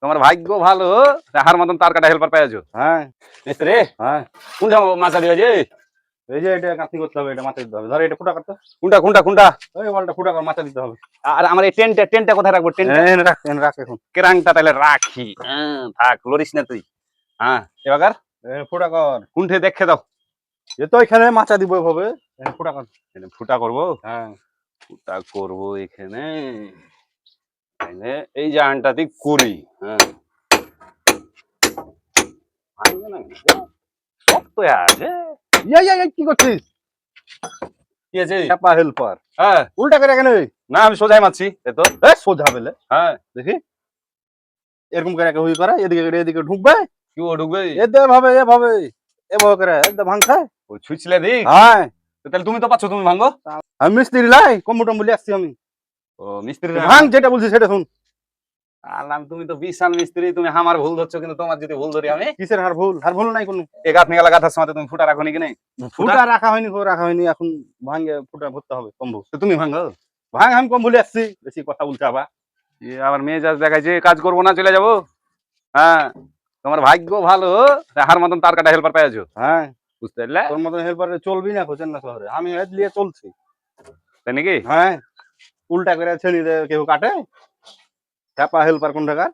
তোমার ভাগ্য ভালো, তাহার মতন তার কাটা হেল্পার পেয়েছো। হ্যাঁ মিস্ত্রি হ্যাঁ, কোনটা মাছা দিয়েছে? এই যে এটা কাটি করতে হবে, এটা মাথা দিতে হবে। ধর এটা ফুটা কাটতো, কোনটা কোনটা কোনটা? ওই বলটা ফুটা করে মাথা দিতে হবে। আর আমার এই টেন্টটা কোথায় রাখবো? টেন্টটা এনে রাখ, এনে রাখ এখন। কেরাংটা তাহলে রাখি। থাক, লড়িস না তুই। হ্যাঁ, এবার ফুটা কর। কোনঠে দেখে দাও। এ তো এখানে মাচা দিব এভাবে, ফুটা কর। ফুটা করবো। হ্যাঁ ফুটা করবো এখানে। তাহলে এই যে আনটাতে করি। হ্যাঁ, ভাঙবে না কিন্তু। শক্ত আছে। কি করছিস? কি আছে? চাপা হেল্পার হ্যাঁ, উল্টা করে কেন? না আমি সোজাই মারছি। এতো সোজা বেলে হ্যাঁ, দেখি এরকম করে হুই করে এদিকে এদিকে ঢুকবে। কি ও ঢুকবে? এতে ভাবে এভাবে এভাবে করে একদম ভাঙছে। ওই ছুঁচলে দিক। হ্যাঁ, তাহলে তুমি তো পাচ্ছ, তুমি ভাঙো। আমি মিস্ত্রি লাই কম্পিউটার বলে আসছি আমি। ও মিস্ত্রি ভাঙ, যেটা বলছি সেটা শুন। আলাম, তুমি তো বিশাল মিস্ত্রি, তুমি আমার ভুল ধরছো, কিন্তু তোমার যদি ভুল ধরি আমি। কিসের হার ভুল নাই কোনো। এ গাছ নিয়ে গেলা গাথার সময় তুমি ফুটা রাখো নি কিনে? ফুটা রাখা হয়নি, রাখা হয়নি, এখন ভাঙে ফুটা ভরতে হবে কম্বু। তো তুমি ভাঙো। ভাঙ, আমি কম বলে আসছি, বেশি কথা বলতে আবার। আবার মেয়ে যাস দেখাইছে, কাজ করবো না চলে যাবো। হ্যাঁ, তোমার ভাগ্য ভালো, তাহার মতন তার কাটা হেল্পার পেয়েছো। হ্যাঁ, বুঝতে পারলে? তোর মতন হেল্পারে চলবি না খোঁজেন না শহরে, আমি হেড নিয়ে চলছি। তাই নাকি? হ্যাঁ, উল্টা করে ছেড়ে কেউ কাটে। চাপা হেল্পার কোন টাকা?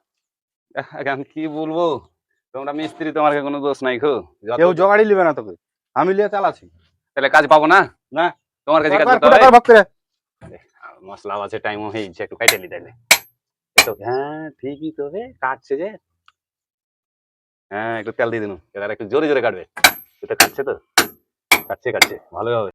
আমি কি বলবো, তোমরা মিস্ত্রি, তোমার কোনো দোষ নাই খো। কেউ জোগাড়ি লিবে না তোকে, আমি লিয়ে চালাচ্ছি। তাহলে কাজ পাবো না? না, তোমার কাছে কাজ করতে ফুটা হবে। কর ভাগ করে। মশলা আছে, টাইমও হয়েছে, একটু কাইটে নি তাইলে। হ্যাঁ ঠিকই তো রে, কাটছে যে। হ্যাঁ, একটু তেল দিয়ে দিন, এবার একটু জোরে জোরে কাটবে। এটা কাটছে তো, কাটছে কাটছে ভালো হবে।